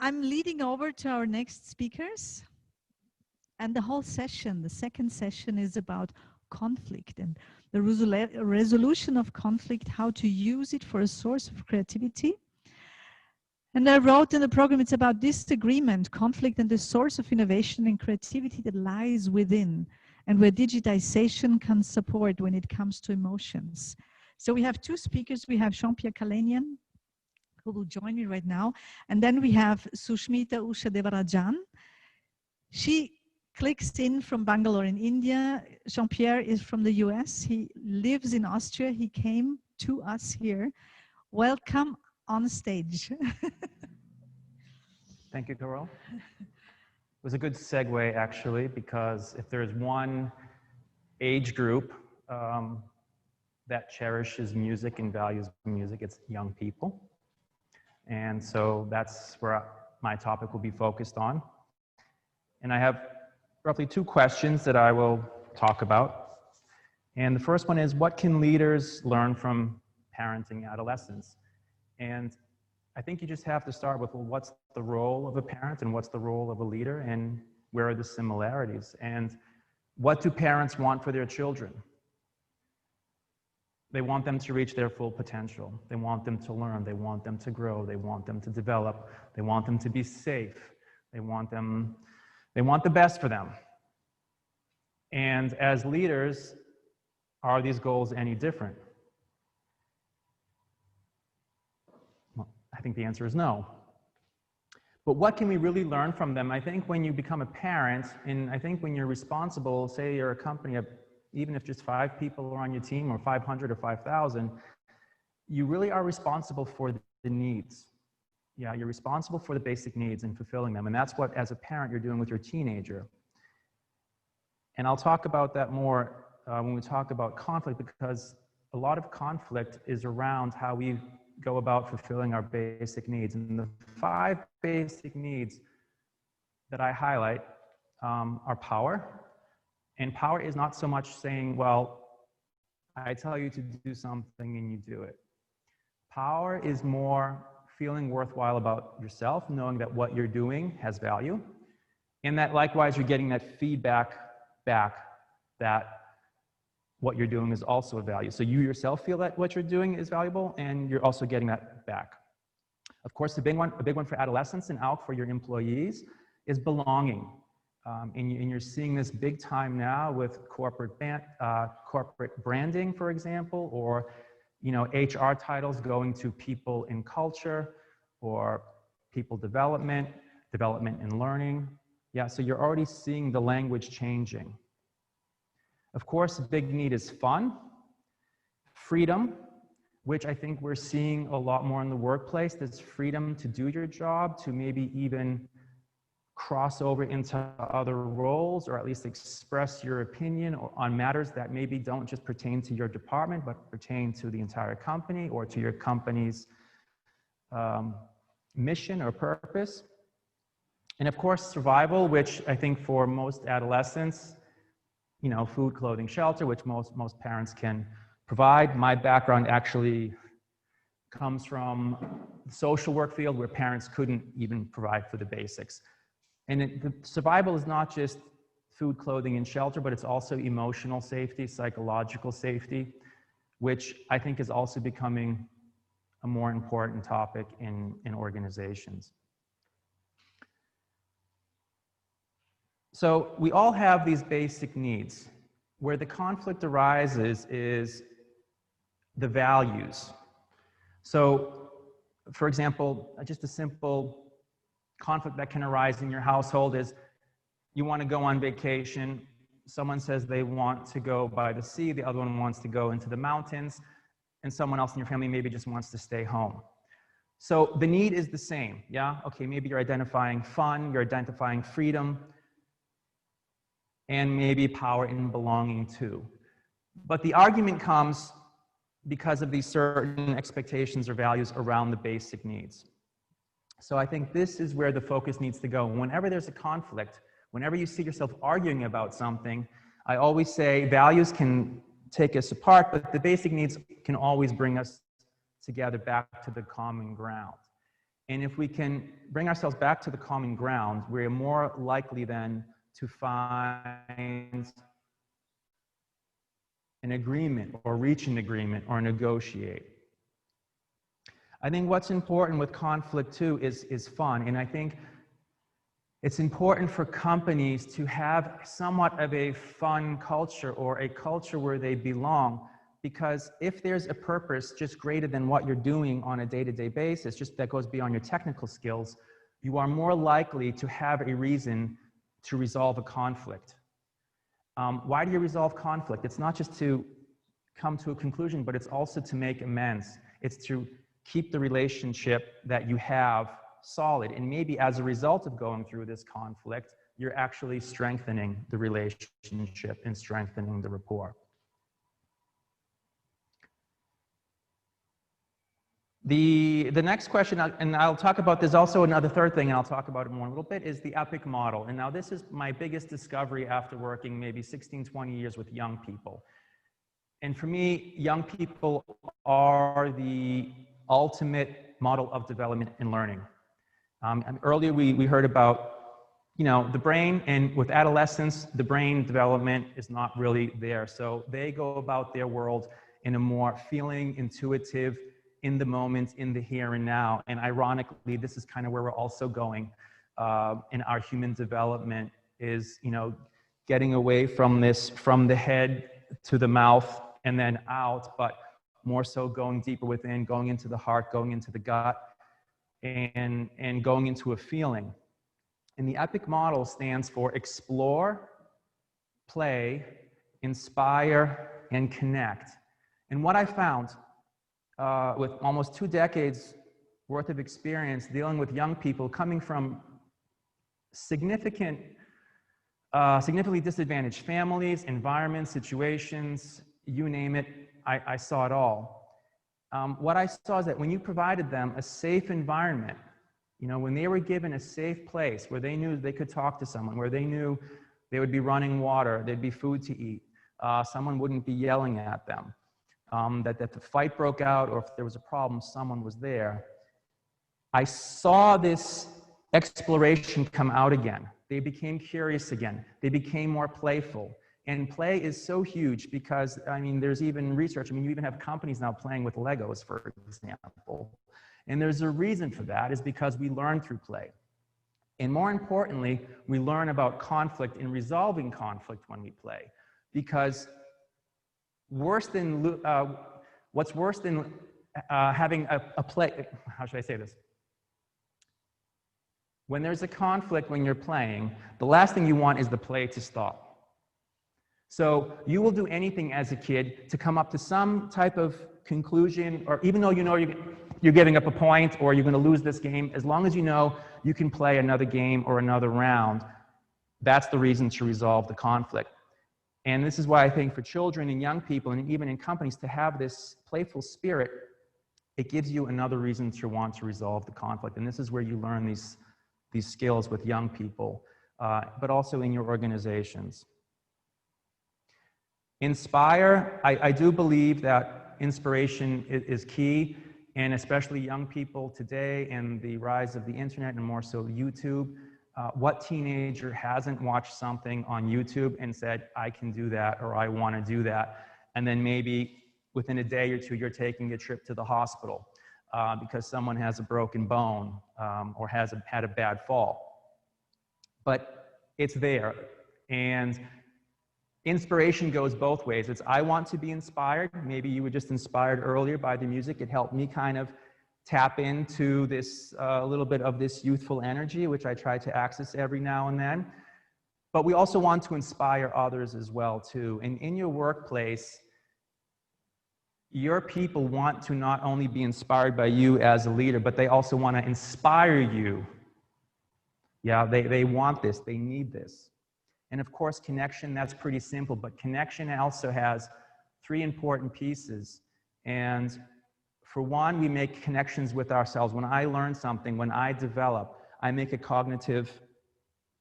I'm leading over to our next speakers. And the whole session, the second session, is about conflict and the resolution of conflict, how to use it for a source of creativity. And I wrote in the program, it's about disagreement, conflict, and the source of innovation and creativity that lies within, and where digitization can support when it comes to emotions. So we have two speakers. We have Pierre Kallanian, who will join me right now. And then we have Sushmita Usha Devarajan. She clicks in from Bangalore in India. Jean-Pierre is from the US. He lives in Austria. He came to us here. Welcome on stage. Thank you, Carol. It was a good segue, actually, because if there's one age group that cherishes music and values music, it's young people. And so that's where my topic will be focused on. And I have roughly two questions that I will talk about. And the first one is, what can leaders learn from parenting adolescents? And I think you just have to start with, well, what's the role of a parent and what's the role of a leader, and where are the similarities? And what do parents want for their children? They want them to reach their full potential. They want them to learn. They want them to grow. They want them to develop. They want them to be safe. They want the best for them. And as leaders, are these goals any different? Well, I think the answer is no. But what can we really learn from them? I think when you become a parent, and I think when you're responsible, say you're a company of, even if just 5 people are on your team, or 500 or 5,000, you really are responsible for the needs. Yeah, you're responsible for the basic needs and fulfilling them. And that's what, as a parent, you're doing with your teenager. And I'll talk about that more when we talk about conflict, because a lot of conflict is around how we go about fulfilling our basic needs. And the 5 basic needs that I highlight are power. And power is not so much saying, well, I tell you to do something and you do it. Power is more feeling worthwhile about yourself, knowing that what you're doing has value, and that likewise you're getting that feedback back that what you're doing is also of value. So you yourself feel that what you're doing is valuable, and you're also getting that back. Of course, a big one for adolescents and out for your employees is belonging. And you're seeing this big time now with corporate branding, for example, or HR titles going to people in culture, or people development and learning. Yeah, so you're already seeing the language changing. Of course, a big need is fun, freedom, which I think we're seeing a lot more in the workplace. There's freedom to do your job, to maybe even cross over into other roles, or at least express your opinion on matters that maybe don't just pertain to your department, but pertain to the entire company or to your company's mission or purpose. And of course, survival, which I think for most adolescents, food, clothing, shelter, which most parents can provide. My background actually comes from the social work field, where parents couldn't even provide for the basics. And the survival is not just food, clothing, and shelter, but it's also emotional safety, psychological safety, which I think is also becoming a more important topic in organizations. So we all have these basic needs. Where the conflict arises is the values. So, for example, just a simple conflict that can arise in your household is, you want to go on vacation, someone says they want to go by the sea, the other one wants to go into the mountains, and someone else in your family maybe just wants to stay home. So the need is the same, yeah? Okay, maybe you're identifying fun, you're identifying freedom, and maybe power and belonging too. But the argument comes because of these certain expectations or values around the basic needs. So I think this is where the focus needs to go. Whenever there's a conflict, whenever you see yourself arguing about something, I always say values can take us apart, but the basic needs can always bring us together back to the common ground. And if we can bring ourselves back to the common ground, we're more likely then to find an agreement or reach an agreement or negotiate. I think what's important with conflict too is fun. And I think it's important for companies to have somewhat of a fun culture or a culture where they belong, because if there's a purpose just greater than what you're doing on a day-to-day basis, just that goes beyond your technical skills, you are more likely to have a reason to resolve a conflict. Why do you resolve conflict? It's not just to come to a conclusion, but it's also to make amends. It's to keep the relationship that you have solid. And maybe as a result of going through this conflict, you're actually strengthening the relationship and strengthening the rapport. The next question, and I'll talk about this also another third thing, and I'll talk about it more in a little bit, is the epic model. And now this is my biggest discovery after working maybe 16, 20 years with young people. And for me, young people are the ultimate model of development and learning. And earlier we heard about, the brain, and with adolescents, the brain development is not really there. So they go about their world in a more feeling, intuitive, in the moment, in the here and now. And ironically, this is kind of where we're also going in our human development is, getting away from this, from the head to the mouth and then out, but more so going deeper within, going into the heart, going into the gut, and going into a feeling. And the EPIC model stands for explore, play, inspire, and connect. And what I found with almost 2 decades worth of experience dealing with young people coming from significantly disadvantaged families, environments, situations, you name it, I saw it all. What I saw is that when you provided them a safe environment, when they were given a safe place where they knew they could talk to someone, where they knew there would be running water, there'd be food to eat, someone wouldn't be yelling at them, that if the fight broke out or if there was a problem, someone was there. I saw this exploration come out again. They became curious again. They became more playful. And play is so huge because, there's even research. You even have companies now playing with Legos, for example. And there's a reason for that, is because we learn through play. And more importantly, we learn about conflict and resolving conflict when we play. Because what's worse than having a play, how should I say this? When there's a conflict when you're playing, the last thing you want is the play to stop. So you will do anything as a kid to come up to some type of conclusion, or even though you're giving up a point or you're going to lose this game, as long as you know you can play another game or another round, that's the reason to resolve the conflict. And this is why I think for children and young people, and even in companies, to have this playful spirit, it gives you another reason to want to resolve the conflict. And this is where you learn these skills with young people, but also in your organizations. Inspire, I do believe that inspiration is key, and especially young people today and the rise of the internet and more so YouTube. What teenager hasn't watched something on YouTube and said, I can do that, or I want to do that, and then maybe within a day or two you're taking a trip to the hospital because someone has a broken bone or had a bad fall. But it's there, and inspiration goes both ways. It's I want to be inspired. Maybe you were just inspired earlier by the music. It helped me kind of tap into this a little bit of this youthful energy, which I try to access every now and then. But we also want to inspire others as well too. And in your workplace, your people want to not only be inspired by you as a leader, but they also want to inspire you. Yeah, they want this, they need this. And of course, connection, that's pretty simple, but connection also has 3 important pieces. And for one, we make connections with ourselves. When I learn something, when I develop, I make a cognitive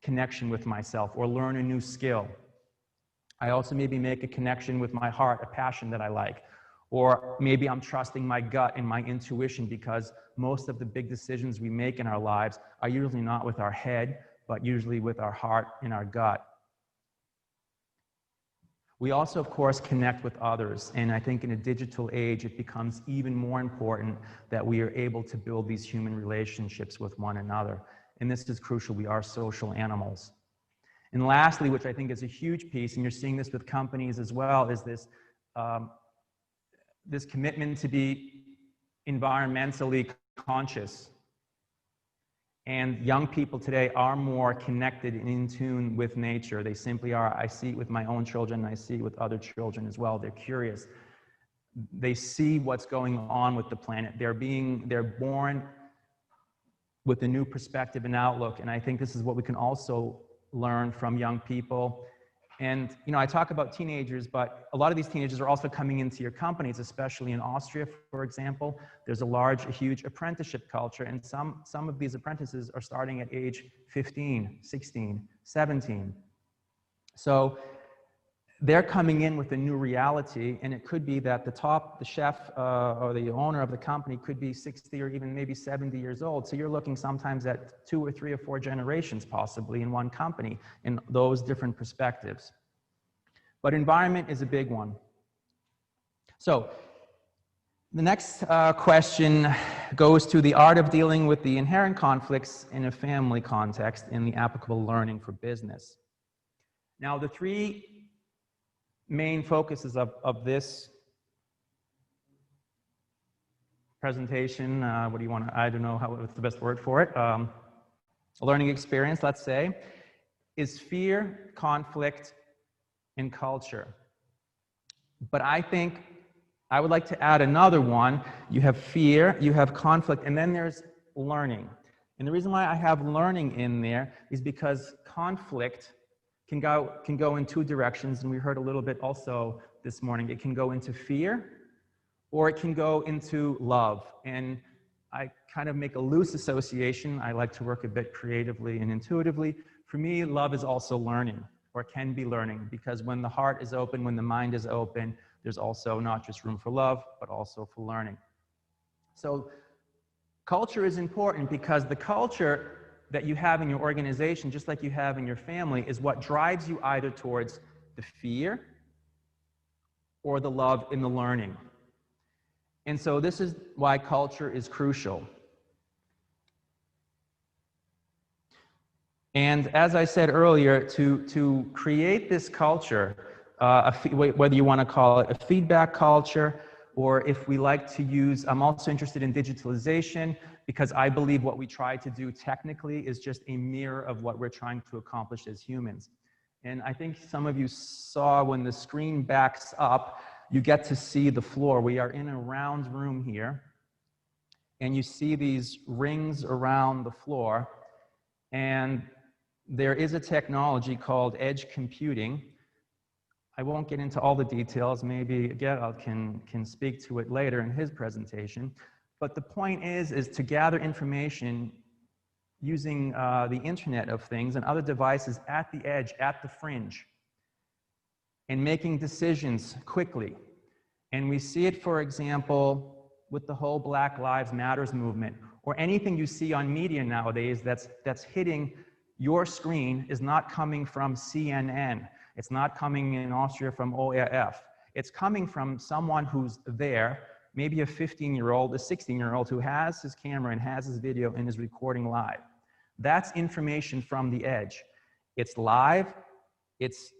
connection with myself or learn a new skill. I also maybe make a connection with my heart, a passion that I like, Or maybe I'm trusting my gut and my intuition because most of the big decisions we make in our lives are usually not with our head, but usually with our heart and our gut. We also, of course, connect with others. And I think in a digital age, it becomes even more important that we are able to build these human relationships with one another. And this is crucial. We are social animals. And lastly, which I think is a huge piece, and you're seeing this with companies as well, is this this commitment to be environmentally conscious. And young people today are more connected and in tune with nature. They simply are. I see it with my own children. I see it with other children as well. They're curious. They see what's going on with the planet. They're born with a new perspective and outlook. And I think this is what we can also learn from young people. And, you know, I talk about teenagers, but a lot of these teenagers are also coming into your companies, especially in Austria, for example. There's a huge apprenticeship culture, and some of these apprentices are starting at age 15, 16, 17. So they're coming in with a new reality, and it could be that the chef or the owner of the company could be 60 or even maybe 70 years old. So you're looking sometimes at 2 or 3 or 4 generations possibly in one company in those different perspectives. But environment is a big one. So the next question goes to the art of dealing with the inherent conflicts in a family context in the applicable learning for business. Now, the 3 main focuses of this presentation, what do you want to, I don't know what's the best word for it, a learning experience, let's say, is fear, conflict, and culture. But I think I would like to add another one. You have fear, you have conflict, and then there's learning. And the reason why I have learning in there is because conflict can go in 2 directions, and we heard a little bit also this morning. It can go into fear, or it can go into love. And I kind of make a loose association. I like to work a bit creatively and intuitively. For me, love is also learning, or can be learning, because when the heart is open, when the mind is open, there's also not just room for love, but also for learning. So culture is important because the culture that you have in your organization, just like you have in your family, is what drives you either towards the fear or the love in the learning. And so this is why culture is crucial. And as I said earlier, to create this culture, whether you want to call it a feedback culture, or if we like to use, I'm also interested in digitalization, because I believe what we try to do technically is just a mirror of what we're trying to accomplish as humans. And I think some of you saw when the screen backs up, you get to see the floor. We are in a round room here, and you see these rings around the floor. And there is a technology called edge computing. I won't get into all the details. Maybe Gerald can speak to it later in his presentation. But the point is to gather information using the Internet of Things and other devices at the edge, at the fringe, and making decisions quickly. And we see it, for example, with the whole Black Lives Matters movement, or anything you see on media nowadays that's hitting your screen is not coming from CNN. It's not coming in Austria from ORF. It's coming from someone who's there, maybe a 15-year-old, a 16-year-old who has his camera and has his video and is recording live. That's information from the edge. It's live, it's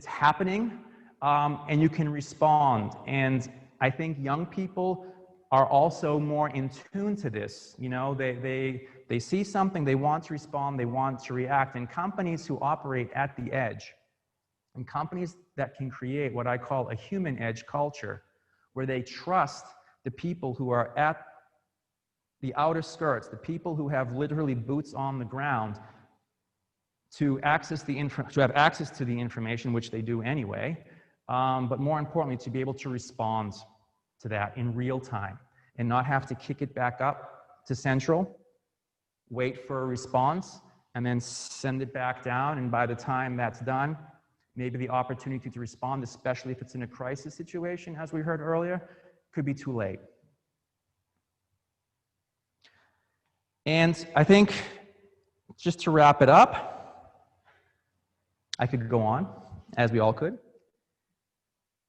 happening, and you can respond. And I think young people are also more in tune to this. You know, they see something, they want to respond, they want to react. And companies who operate at the edge, and companies that can create what I call a human edge culture, where they trust the people who are at the outer skirts, the people who have literally boots on the ground, to have access to the information, which they do anyway, but more importantly, to be able to respond to that in real time and not have to kick it back up to central, wait for a response, and then send it back down. And by the time that's done, maybe the opportunity to respond, especially if it's in a crisis situation, as we heard earlier, could be too late. And I think, just to wrap it up, I could go on, as we all could.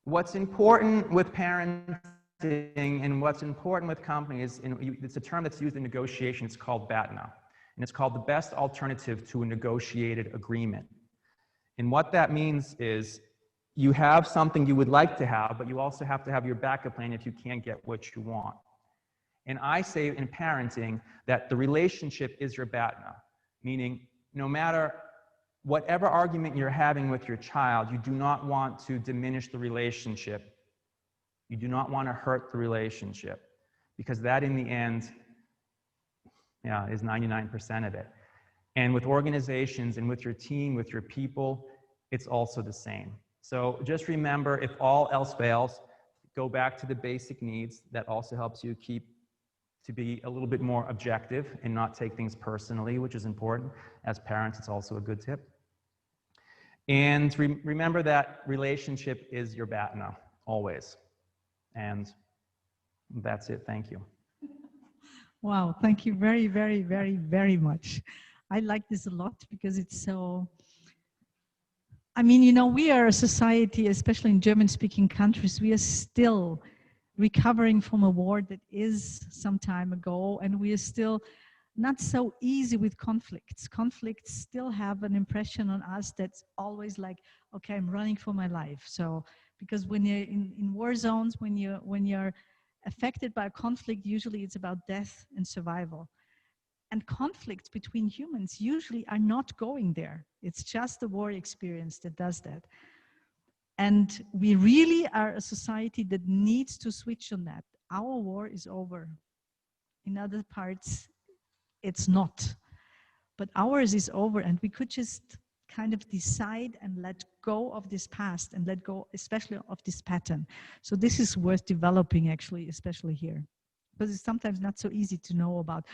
What's important with parenting and what's important with companies, it's a term that's used in negotiation, it's called BATNA. And it's called the best alternative to a negotiated agreement. And what that means is you have something you would like to have, but you also have to have your backup plan if you can't get what you want. And I say in parenting that the relationship is your BATNA, meaning no matter whatever argument you're having with your child, you do not want to diminish the relationship. You do not want to hurt the relationship, because that in the end, is 99% of it. And with organizations and with your team, with your people, it's also the same. So just remember, if all else fails, go back to the basic needs. That also helps you to be a little bit more objective and not take things personally, which is important. As parents, it's also a good tip. And remember that relationship is your BATNA, always. And that's it. Thank you. Wow, thank you very, very, very, very much. I like this a lot because it's so, I mean, you know, we are a society, especially in German-speaking countries, we are still recovering from a war that is some time ago, and we are still not so easy with conflicts. Conflicts still have an impression on us that's always like, okay, I'm running for my life. So, because when you're in war zones, when you're affected by a conflict, usually it's about death and survival. And conflicts between humans usually are not going there. It's just the war experience that does that. And we really are a society that needs to switch on that. Our war is over. In other parts, it's not. But ours is over, and we could just kind of decide and let go of this past and let go especially of this pattern. So this is worth developing actually, especially here. Because it's sometimes not so easy to know about,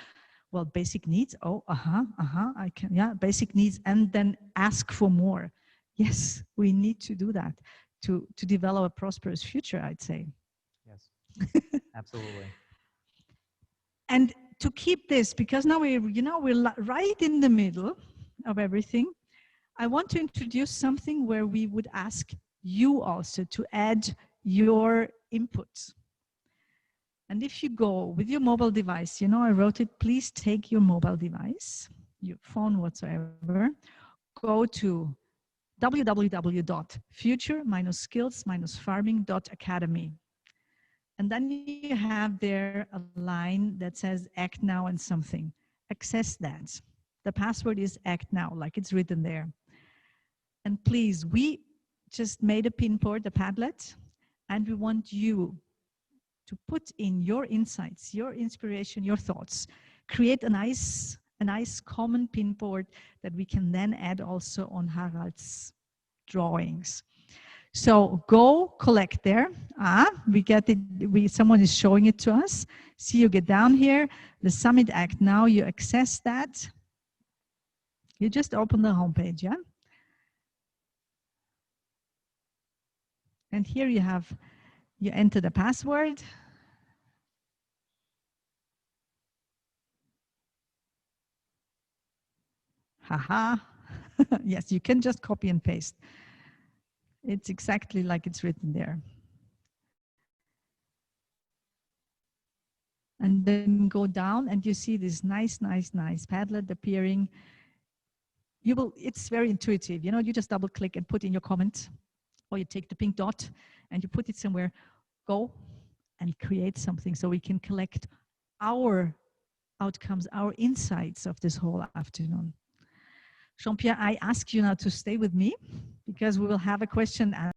well, basic needs, I can, yeah, basic needs, and then ask for more. Yes, we need to do that to develop a prosperous future, I'd say. Yes, absolutely. And to keep this, because now we're right in the middle of everything, I want to introduce something where we would ask you also to add your inputs. And if you go with your mobile device, you know, I wrote it, please take your mobile device, your phone whatsoever, go to www.future-skills-farming.academy. And then you have there a line that says act now and something. Access that. The password is act now, like it's written there. And please, we just made a pinboard, a Padlet, and we want you to put in your insights, your inspiration, your thoughts. Create a nice common pinboard that we can then add also on Harald's drawings. So go collect there. We get it. Someone is showing it to us. See, you get down here, the Summit Act Now. You access that. You just open the homepage, yeah. And here you enter the password. Haha. Yes, you can just copy and paste. It's exactly like it's written there. And then go down and you see this nice Padlet appearing. It's very intuitive. You know, you just double click and put in your comment, or you take the pink dot and you put it somewhere. Go and create something so we can collect our outcomes, our insights of this whole afternoon. Jean-Pierre, I ask you now to stay with me because we will have a question and